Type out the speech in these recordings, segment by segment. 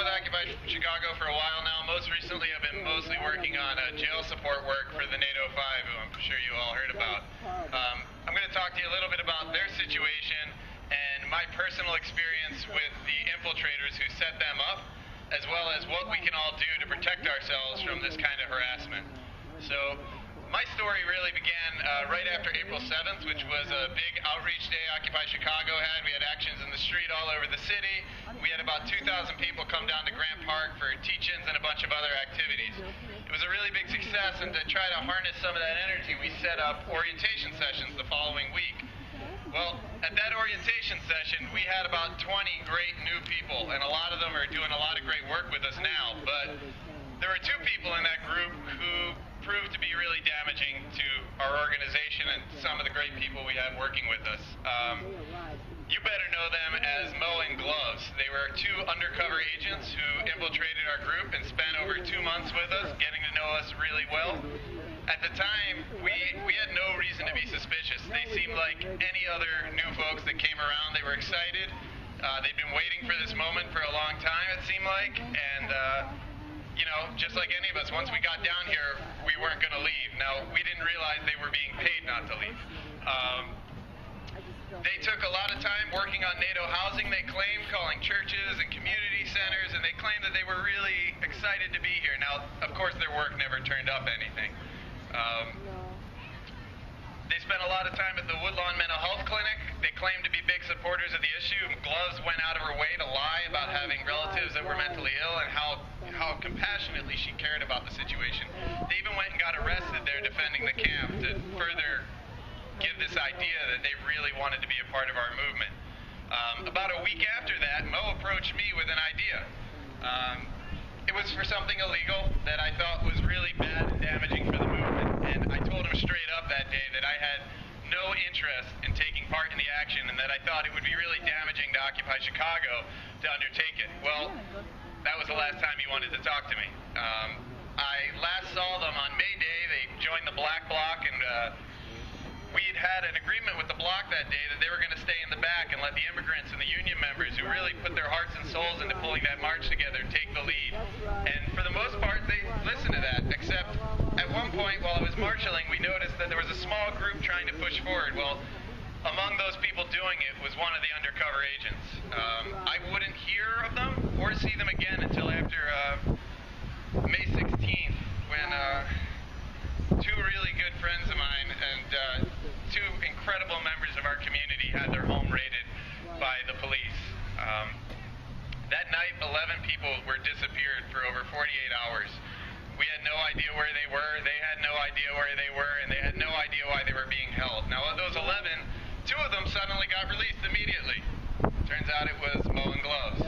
with Occupy Chicago for a while now. Most recently, I've been mostly working on jail support work for the NATO 5, who I'm sure you all heard about. I'm going to talk to you a little bit about their situation and my personal experience with the infiltrators who set them up, as well as what we can all do to protect ourselves from this kind of harassment. So, my story really began right after April 7th, which was a big outreach day Occupy Chicago had. We had actions in the street all over the city. We had about 2,000 people come down to Grant Park for teach-ins and a bunch of other activities. It was a really big success, and to try to harness some of that energy, we set up orientation sessions the following week. Well, at that orientation session, we had about 20 great new people, and a lot of them are doing a lot of great work with us now, but there were two people in that group who proved to be really damaging to our organization and some of the great people we have working with us. You better know them as Mo and Gloves. They were two undercover agents who infiltrated our group and spent over 2 months with us, getting to know us really well. At the time, we had no reason to be suspicious. They seemed like any other new folks that came around. They were excited. They'd been waiting for this moment for a long time, it seemed like, and you know, just like any of us, once we got down here, we weren't going to leave. Now, we didn't realize they were being paid not to leave. They took a lot of time working on NATO housing, they claimed, calling churches and community centers, and they claimed that they were really excited to be here. Now, of course, their work never turned up anything. They spent a lot of time at the Woodlawn Mental Health Clinic. They claimed to be big supporters of the issue. Gloves went out of her way to lie about having relatives that were mentally ill and how compassionately she cared about the situation. They even went and got arrested there defending the camp to further give this idea that they really wanted to be a part of our movement. About a week after that, Mo approached me with an idea. It was for something illegal that I thought was really bad and damaging for the movement, and I told him straight up that day that I had no interest in taking part in the action and that I thought it would be really damaging to Occupy Chicago to undertake it. Well, that was the last time he wanted to talk to me. I last saw them on May Day. They joined the Black Bloc, and we had an agreement with the bloc that day that they were going to stay in the back and let the immigrants and the union members who really put their hearts and souls into pulling that march together take the lead. And for the most part, they listened to that, except at one point while I was marshalling, we noticed that there was a small group trying to push forward. Well, among those people doing it was one of the undercover agents. I wouldn't hear of them or see them again until after May 16th, when two really good friends of mine and two incredible members of our community had their home raided by the police. That night, 11 people were disappeared for over 48 hours. We had no idea where they were, they had no idea where they were, and they had no idea why they were being held. Now, of those 11, 2 of them suddenly got released immediately. Turns out it was Mo and Gloves.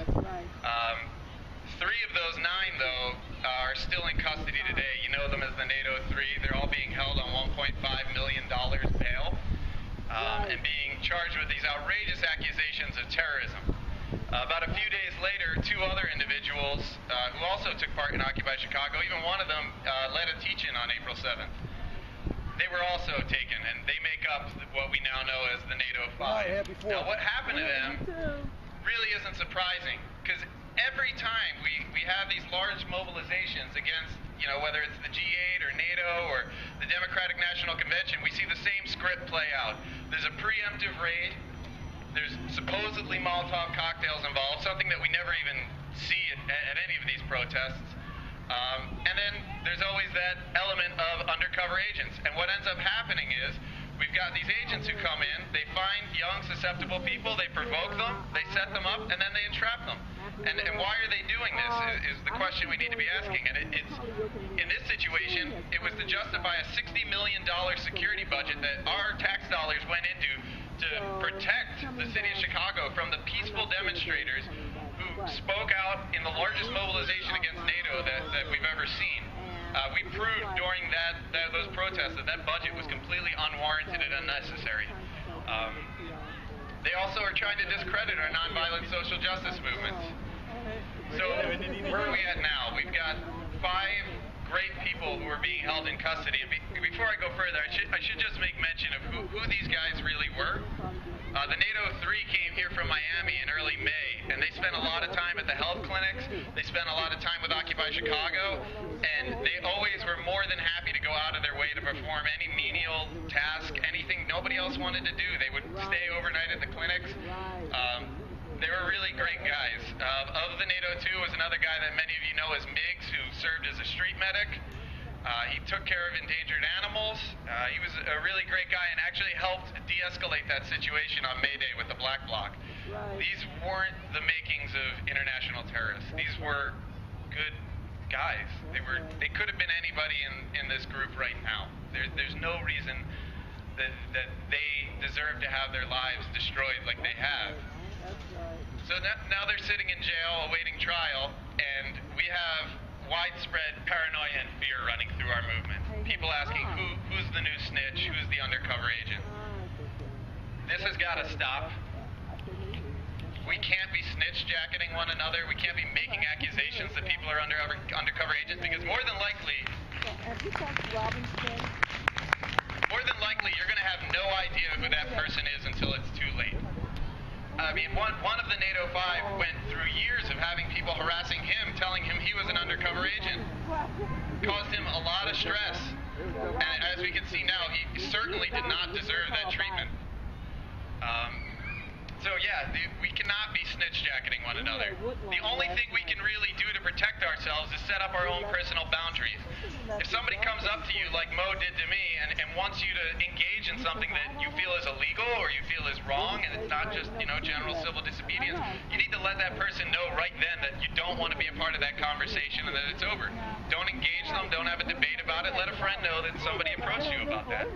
3 of those 9, though, are still in custody today. You know them as the NATO 3. They're all being held on $1.5 million bail and being charged with these outrageous accusations of terrorism. About a few days later, 2 other individuals who also took part in Occupy Chicago, even one of them led a teach-in on April 7th. They were also taken, and they make up what we now know as the NATO 5. Now, what happened to them really isn't surprising, because every time we have these large mobilizations against, you know, whether it's the G8 or NATO or the Democratic National Convention, we see the same script play out. There's a preemptive raid. There's supposedly Molotov cocktails involved, something that we never even see at any of these protests. And then there's always that element of undercover agents. And what ends up happening is we've got these agents who come in, they find young, susceptible people, they provoke them, they set them up, and then they entrap them. And why are they doing this is the question we need to be asking. And it's in this situation, it was to justify a $60 million security budget that our tax dollars went into to protect the city of Chicago from the peaceful demonstrators who spoke out in the largest mobilization against NATO that we've ever seen. We proved during those protests that budget was completely unwarranted and unnecessary. They also are trying to discredit our nonviolent social justice movements. So where are we at now? We've got 5 great people who are being held in custody. And before I go further, I should just make mention of who these guys really were. The NATO 3 came here from Miami in early May, and they spent a lot of time at the health clinic clinics. They spent a lot of time with Occupy Chicago, and they always were more than happy to go out of their way to perform any menial task, anything nobody else wanted to do. They would stay overnight at the clinics. They were really great guys. Of the NATO 2 was another guy that many of you know as Miggs, who served as a street medic. He took care of endangered animals. He was a really great guy and actually helped de-escalate that situation on May Day with the Black Bloc. These weren't the makings of international terrorists. These were good guys. They could have been anybody in this group right now. There's no reason that they deserve to have their lives destroyed like they have. So now they're sitting in jail awaiting trial, and we have widespread paranoia and fear running through our movement. People asking who's the new snitch, who's the undercover agent. This has got to stop. We can't be snitch jacketing one another. We can't be making accusations that people are undercover agents, because more than likely you're going to have no idea who that person is until it's too late. I mean, one of the NATO 5 went through years of having people harassing him, telling him he was an undercover agent. Caused him a lot of stress. And as we can see now, he certainly did not deserve that treatment. So yeah, we cannot be snitch jacketing one another. The only thing we can really do to protect ourselves is set up our own personal boundaries. If somebody comes up to you like Mo did to me and wants you to engage in something that you feel is illegal or you feel is wrong, and it's not just, general civil disobedience, you need to let that person know right then that you don't want to be a part of that conversation and that it's over. Don't engage them, don't have a debate about it. Let a friend know that somebody approached you about that.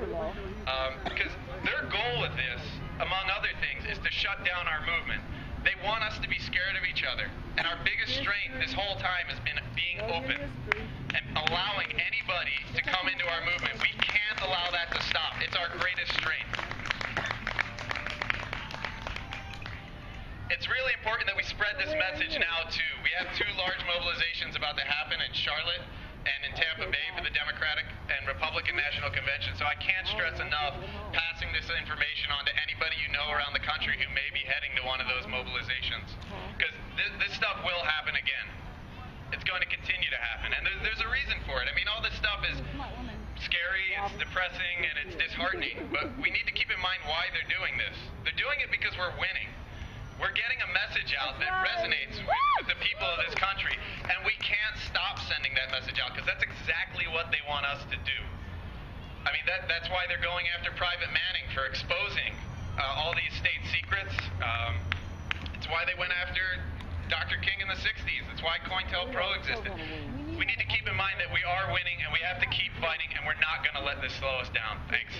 Because their goal with this, among other things, is to shut down our movement. They want us to be scared of each other. And our biggest strength this whole time has been being open and allowing anybody to come into our movement. We can't allow that to stop. It's our greatest strength. It's really important that we spread this message now, too. We have 2 large mobilizations about to happen in Charlotte and in Tampa Bay for the Democratic and Republican National Convention. So I can't stress enough passing this information on to anybody you know around the country who may be heading to one of those mobilizations. Because this stuff will happen again. It's going to continue to happen. And there's a reason for it. I mean, all this stuff is scary, it's depressing, and it's disheartening. But we need to keep in mind why they're doing this. They're doing it because we're winning. We're getting a message out that resonates with the people of this country, and we can't stop sending that message out, because that's exactly what they want us to do. I mean, that's why they're going after Private Manning for exposing all these state secrets. It's why they went after Dr. King in the 60s. It's why COINTELPRO existed. We need to keep in mind that we are winning, and we have to keep fighting, and we're not going to let this slow us down. Thanks.